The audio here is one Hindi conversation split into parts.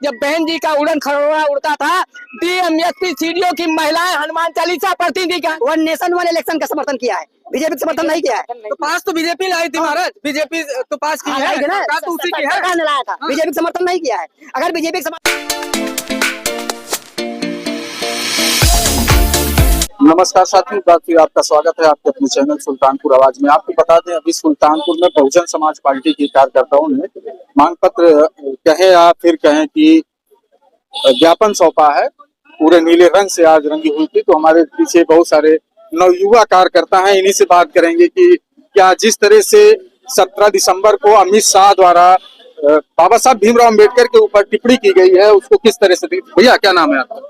जब बहन जी का उड़न खरोड़ा उड़ता था, डीएम एसपी सीडीओ की महिलाएं हनुमान चालीसा पढ़ती थी। क्या वन नेशन वन इलेक्शन का समर्थन किया है, बीजेपी का समर्थन नहीं किया है। तो पास तो बीजेपी लाई थी महाराज, बीजेपी तो पास की है, सरकार तो उसी की है। सरकार ने लाया था, बीजेपी का समर्थन नहीं किया है। अगर बीजेपी का नमस्कार साथियों, एक बार फिर आपका स्वागत है आपके अपने चैनल सुल्तानपुर आवाज में। आपको बता दें, अभी सुल्तानपुर में बहुजन समाज पार्टी के कार्यकर्ताओं ने मांग पत्र कहे या फिर कहें कि ज्ञापन सौंपा है। पूरे नीले रंग से आज रंगी हुई थी। तो हमारे पीछे बहुत सारे नवयुवा कार्यकर्ता हैं, इन्हीं से बात करेंगे कि क्या जिस तरह से 17 दिसंबर को अमित शाह द्वारा बाबा साहब भीमराव अम्बेडकर के ऊपर टिप्पणी की गई है, उसको किस तरह से। भैया क्या नाम है आपका?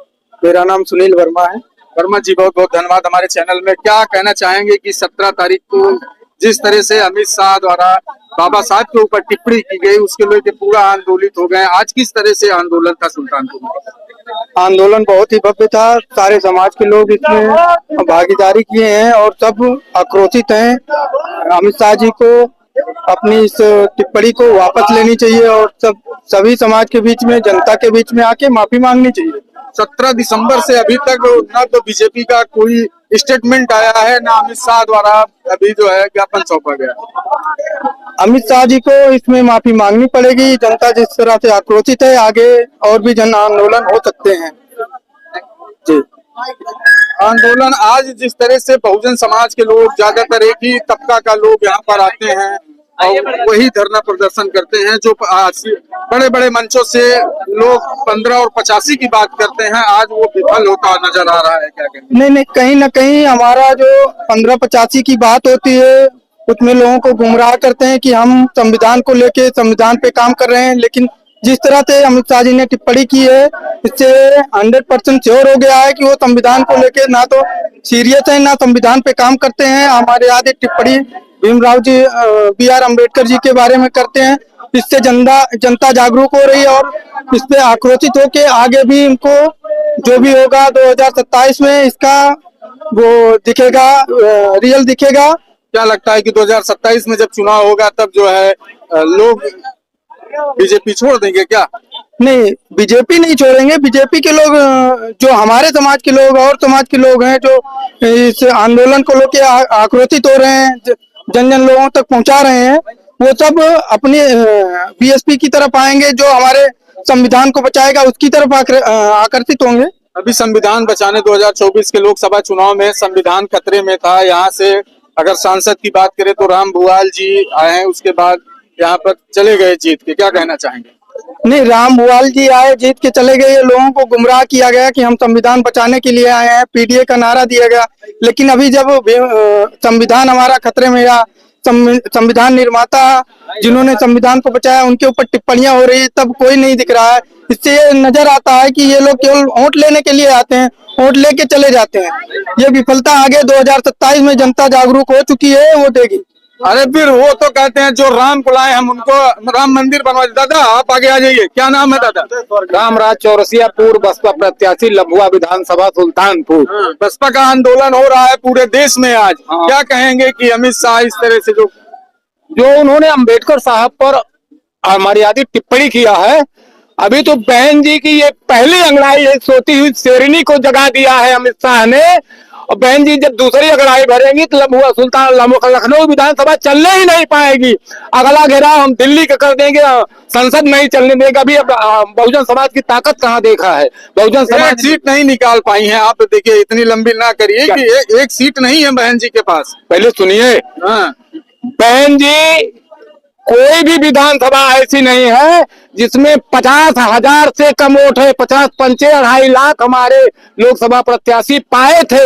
मेरा नाम सुनील वर्मा है। वर्मा जी, बहुत बहुत धन्यवाद हमारे चैनल में। क्या कहना चाहेंगे कि 17 तारीख को जिस तरह से अमित शाह द्वारा बाबा साहब के ऊपर टिप्पणी की गई, उसके लेके पूरा आंदोलित हो गए। आज किस तरह से आंदोलन था सुल्तानपुर में? आंदोलन बहुत ही भव्य था। सारे समाज के लोग इसमें भागीदारी किए हैं और सब आक्रोशित हैं। अमित शाह जी को अपनी इस टिप्पणी को वापस लेनी चाहिए और सभी समाज के बीच में, जनता के बीच में आके माफी मांगनी चाहिए। 17 दिसंबर से अभी तक ना तो बीजेपी का कोई स्टेटमेंट आया है, ना अमित शाह द्वारा अभी जो है ज्ञापन सौंपा गया। अमित शाह जी को इसमें माफी मांगनी पड़ेगी। जनता जिस तरह से आक्रोशित है, आगे और भी जन आंदोलन हो सकते हैं। जी, आंदोलन आज जिस तरह से बहुजन समाज के लोग, ज्यादातर एक ही तबका का लोग यहाँ पर आते हैं और वही धरना प्रदर्शन करते हैं। जो बड़े बड़े मंचों से लोग 15 और 85 की बात करते हैं, आज वो विफल होता नजर आ रहा है। क्या कहते हैं? नहीं, कहीं ना कहीं हमारा जो 1585 की बात होती है, उसमें लोगों को गुमराह करते हैं कि हम संविधान को लेके संविधान पे काम कर रहे हैं। लेकिन जिस तरह से अमित शाह जी ने टिप्पणी की है, इससे 100% श्योर हो गया है कि वो संविधान को लेके ना तो सीरियस है, ना संविधान पे काम करते हैं। हमारे याद एक टिप्पणी भीमराव जी BR अम्बेडकर जी के बारे में करते हैं। इससे जनता जागरूक हो रही है और इस पे आक्रोशित होके आगे भी इनको जो भी होगा 2027 में इसका वो दिखेगा, रियल दिखेगा। क्या लगता है कि 2027 में जब चुनाव होगा तब जो है लोग बीजेपी छोड़ देंगे क्या? नहीं, बीजेपी नहीं छोड़ेंगे। बीजेपी के लोग, जो हमारे समाज के लोग और समाज के लोग हैं, जो इस आंदोलन को लेके आक्रोशित हो रहे हैं, जन जन लोगों तक पहुंचा रहे हैं, वो सब अपने बीएसपी की तरफ आएंगे। जो हमारे संविधान को बचाएगा उसकी तरफ आकर्षित होंगे। अभी संविधान बचाने 2024 के लोकसभा चुनाव में संविधान खतरे में था। यहाँ से अगर सांसद की बात करें तो राम भुआल जी आए हैं, उसके बाद यहाँ पर चले गए जीत के। क्या कहना चाहेंगे? नहीं, राम भुआल जी आए, जीत के चले गए। ये लोगों को गुमराह किया गया कि हम संविधान बचाने के लिए आए हैं, पीडीए का नारा दिया गया। लेकिन अभी जब संविधान हमारा खतरे में या संविधान निर्माता जिन्होंने संविधान को बचाया उनके ऊपर टिप्पणियां हो रही है, तब कोई नहीं दिख रहा है। इससे ये नजर आता है कि ये लोग केवल वोट लेने के लिए आते हैं, वोट लेके चले जाते हैं। ये विफलता आगे 2027 में जनता जागरूक हो चुकी है, वो देगी। अरे फिर वो तो कहते हैं जो राम को लाए हम उनको राम मंदिर बनवा। दादा आप आगे आ जाइए, क्या नाम है दादा? रामराज चौरसिया, पूर्व बसपा प्रत्याशी, लभुआ विधानसभा सुल्तानपुर। बसपा का आंदोलन हो रहा है पूरे देश में आज। क्या कहेंगे कि अमित शाह इस तरह से जो उन्होंने अंबेडकर साहब पर अमर्यादित टिप्पणी किया है, अभी तो बहन जी की ये पहली अंगड़ाई है, सोती हुई शेरनी को जगा दिया है अमित शाह ने। और बहन जी जब दूसरी अंगड़ाई भरेंगी तो लखनऊ विधानसभा चलने ही नहीं पाएगी। अगला घेराव हम दिल्ली का कर देंगे, संसद नहीं चलने देगा। अभी अब बहुजन समाज की ताकत कहाँ देखा है? बहुजन समाज सीट नहीं निकाल पाई है। आप देखिए, इतनी लंबी ना करिए कि एक सीट नहीं है बहन जी के पास। पहले सुनिए, बहन जी कोई भी विधानसभा ऐसी नहीं है जिसमें 50,000 से कम वोट है। 50 पंचे 2.5 लाख हमारे लोकसभा प्रत्याशी पाए थे।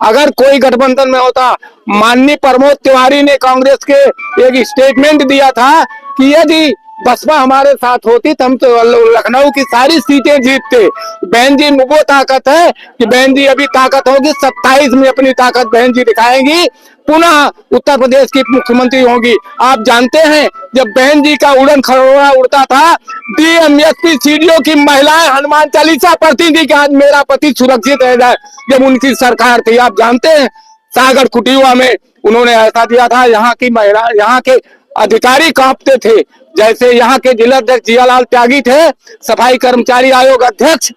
अगर कोई गठबंधन में होता, माननीय प्रमोद तिवारी ने कांग्रेस के एक स्टेटमेंट दिया था कि यदि बसपा हमारे साथ होती तो हम तो लखनऊ की सारी सीटें जीतते। बहन जी में वो ताकत है कि बहन जी अभी ताकत होगी, 27 में अपनी ताकत बहन जी दिखाएंगी, पुनः उत्तर प्रदेश की मुख्यमंत्री होगी। आप जानते हैं जब बहन जी का उड़न खरोड़ा उड़ता था, डीएम एसपी सीडीओ की महिलाएं हनुमान चालीसा पढ़ती थी कि आज मेरा पति सुरक्षित रह जाए। जब उनकी सरकार थी, आप जानते हैं सागर कुटिया में उन्होंने ऐसा दिया था, यहाँ की महिला, यहाँ के अधिकारी कांपते थे। जैसे यहाँ के जिला अध्यक्ष जियालाल त्यागी थे, सफाई कर्मचारी आयोग अध्यक्ष,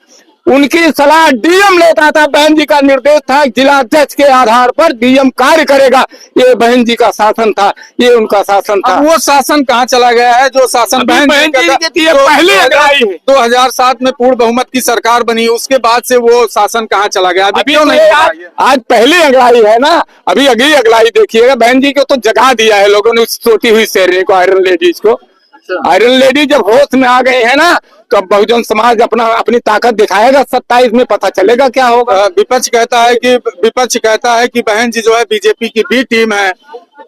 उनकी सलाह डीएम लेता था। बहन जी का निर्देश था जिला अध्यक्ष के आधार पर डीएम कार्य करेगा। ये बहन जी का शासन था, ये उनका शासन था। अब वो शासन कहाँ चला गया है जो शासन बहन जी के दिए पहले अगुवाई है। 2007 में पूर्ण बहुमत की सरकार बनी, उसके बाद से वो शासन कहाँ चला गया? अभी क्यों नहीं हुआ ये? आज पहले अगलाई है ना, अभी अगली अगलाई देखिएगा। बहन जी को तो जगा दिया है लोगों ने, उस सोती हुई शेरनी को, आयरन लेडीज को। आयरन लेडी जब होश में आ गए हैं ना, तो अब बहुजन समाज अपनी ताकत दिखाएगा। 27 में पता चलेगा क्या होगा। विपक्ष कहता है कि बहन जी जो है बीजेपी की बी टीम है।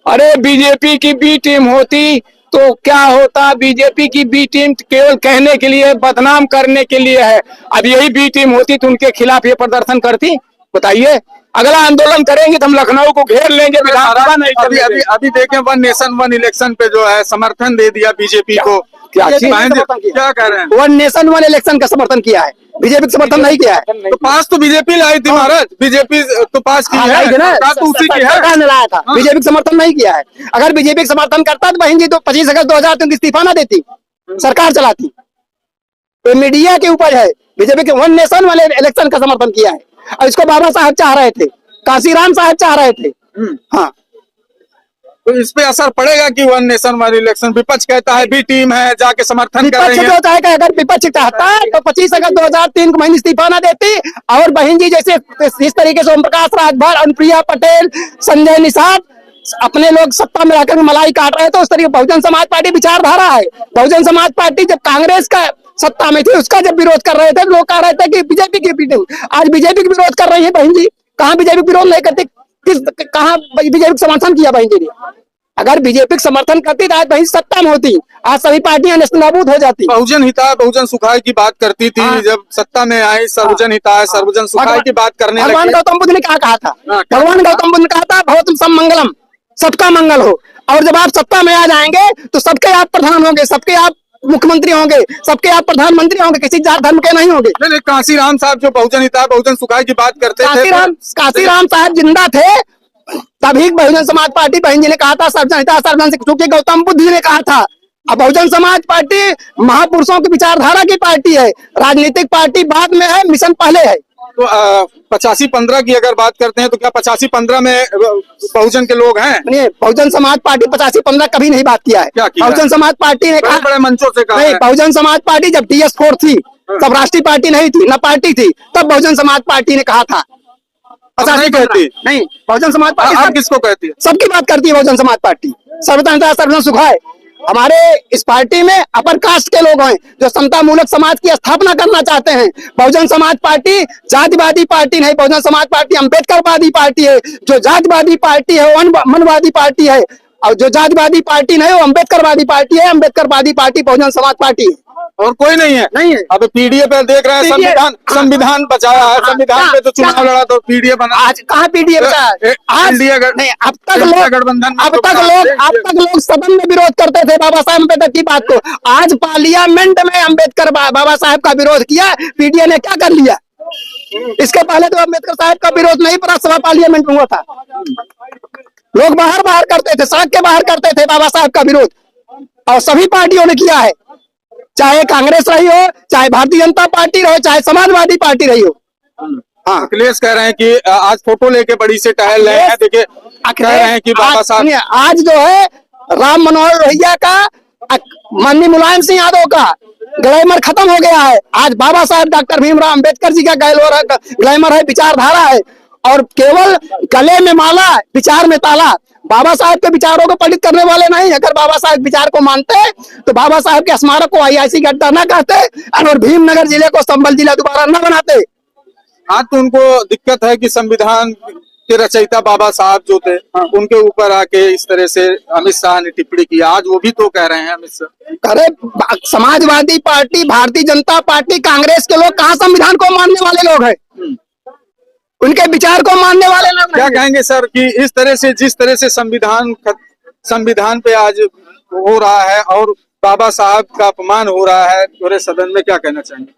अरे बीजेपी की बी टीम होती तो क्या होता? बीजेपी की बी टीम केवल कहने के लिए, बदनाम करने के लिए है। अब यही बी टीम होती तो उनके खिलाफ ये प्रदर्शन करती? बताइए। अगला आंदोलन करेंगे तो हम लखनऊ को घेर लेंगे, विधानसभा नहीं। अभी देखें, वन नेशन वन इलेक्शन पे जो है समर्थन दे दिया बीजेपी को। क्या कह रहे हैं? वन नेशन वन इलेक्शन का समर्थन किया है, बीजेपी का समर्थन नहीं किया है। तो पास तो बीजेपी लाई थी महाराज, बीजेपी तो पास की है, सरकार तो उसी की है। सरकार ने लाया था, बीजेपी का समर्थन नहीं किया है। अगर बीजेपी का समर्थन करता तो बहन जी तो 25 अगस्त 2003 इस्तीफा ना देती, सरकार चलाती। तो मीडिया के ऊपर है। बीजेपी के वन नेशन वाले इलेक्शन का समर्थन किया है, और इसको बाबा साहब चाह रहे थे, काशीराम साहब चाह रहे थे। हाँ, तो इस पे असर पड़ेगा कि वन नेशन वन इलेक्शन? विपक्ष कहता है बी टीम है, जाके समर्थन कर रही है। विपक्ष जो चाहेगा, अगर विपक्ष चाहता है तो 25 अगस्त 2003 को बहन इस्तीफा ना देती, और बहन जी जैसे इस तरीके से ओम प्रकाश राजभर, अनुप्रिया पटेल, संजय निषाद अपने लोग सत्ता में आकर मलाई काट रहे थे, उस तरीके बहुजन समाज पार्टी विचारधारा है। बहुजन समाज पार्टी जब कांग्रेस का सत्ता में थी, उसका जब विरोध कर रहे थे, लोग कह रहे थे कि बीजेपी की पीटिंग। आज बीजेपी का विरोध कर रही है बहन जी। कहाँ बीजेपी विरोध नहीं करती? कहाँ बीजेपी का समर्थन किया बहन जी ने? अगर बीजेपी का समर्थन करती तो आज बहन सत्ता में होती, आज सभी पार्टियां नष्ट-नाबूद हो जाती। बहुजन हिताय बहुजन सुखाय की बात करती थी। जब सत्ता में आई सर्वजन हिताय सर्वजन सुखाय की बात करने लगी। भगवान गौतम बुद्ध ने क्या कहा था? भगवान गौतम बुद्ध ने कहा था भवतु सब मंगलम, सबका मंगल हो। और जब आप सत्ता में आ जाएंगे तो सबके आप प्रधान होंगे, सबके आप मुख्यमंत्री होंगे, सबके आप प्रधानमंत्री होंगे, किसी जात धर्म के नहीं होंगे। नहीं, काशीराम साहब जो बहुजन हिताय बहुजन सुखाय की बात करते थे, काशीराम साहब जिंदा थे तभी बहुजन समाज पार्टी बहन जी ने कहा था सर्वजन हिताय सर्वजन सुखाय, क्योंकि गौतम बुद्ध जी ने कहा था। अब बहुजन समाज पार्टी महापुरुषों की विचारधारा की पार्टी है, राजनीतिक पार्टी बाद में है, मिशन पहले है। तो 85-15 की अगर बात करते हैं तो क्या 85-15 में बहुजन के लोग हैं? नहीं, बहुजन समाज पार्टी 85-15 कभी नहीं बात किया है। क्या किया? बहुजन समाज पार्टी ने कहा, बड़े मंचों से कहा नहीं, है। बहुजन समाज पार्टी जब TS4 थी तब राष्ट्रीय पार्टी नहीं थी, न पार्टी थी, तब बहुजन समाज पार्टी ने कहा था। नहीं कहती? नहीं, बहुजन समाज पार्टी आप किसको कहती है? सबकी बात करती है बहुजन समाज पार्टी। सर्वजन हिताय सर्वजन सुखाय। हमारे इस पार्टी में अपर कास्ट के लोग हैं जो समता मूलक समाज की स्थापना करना चाहते हैं। बहुजन समाज पार्टी जातिवादी पार्टी नहीं, बहुजन समाज पार्टी अम्बेडकरवादी पार्टी है। जो जातिवादी पार्टी है वो मनवादी पार्टी है, और जो जातिवादी पार्टी नहीं वो अम्बेडकरवादी पार्टी है। अम्बेडकरवादी पार्टी बहुजन समाज पार्टी है, और कोई नहीं है। नहीं है। अब पीडीए पे देख रहे हैं, संविधान बचाया है, संविधान पे तो चुनाव लड़ा तो पीडीए बना। आज कहाँ पीडीए बचा? आज नहीं, अब तक लोग सदन में विरोध करते थे बाबा साहब अम्बेडकर की बात को। आज पार्लियामेंट में अम्बेडकर बाबा साहब का विरोध किया, पीडीए ने क्या कर लिया? इसके पहले तो अम्बेडकर साहब का विरोध नहीं राज्यसभा पार्लियामेंट में हुआ था। लोग बाहर करते थे, सड़क के बाहर करते थे बाबा साहब का विरोध, और सभी पार्टियों ने किया है, चाहे कांग्रेस रही हो, चाहे भारतीय जनता पार्टी रहो, चाहे समाजवादी पार्टी रही हो। हाँ, अखिलेश कह रहे हैं कि आज फोटो लेके बड़ी से टहल रहे हैं। देखिए, कह रहे हैं कि बाबा साहब आज जो है राम मनोहर लोहिया का, माननीय मुलायम सिंह यादव का ग्लैमर खत्म हो गया है। आज बाबा साहब डॉक्टर भीमराव अम्बेडकर जी का ग्लैमर है, विचारधारा है, और केवल गले में माला विचार में ताला। बाबा साहब के विचारों को पठित करने वाले नहीं। अगर बाबा साहब विचार को मानते तो बाबा साहब के स्मारक को IIC का अड्डा न कहते, और भीमनगर जिले को संबल जिला दोबारा न बनाते। आज तो उनको दिक्कत है कि संविधान के रचयिता बाबा साहब जो थे, उनके ऊपर आके इस तरह से अमित शाह ने टिप्पणी की। आज वो भी तो कह रहे हैं अमित शाह। अरे समाजवादी पार्टी, भारतीय जनता पार्टी, कांग्रेस के लोग कहाँ संविधान को मानने वाले लोग हैं? उनके विचार को मानने वाले लोग क्या कहेंगे सर कि इस तरह से जिस तरह से संविधान पे आज हो रहा है और बाबा साहब का अपमान हो रहा है पूरे सदन में, क्या कहना चाहेंगे?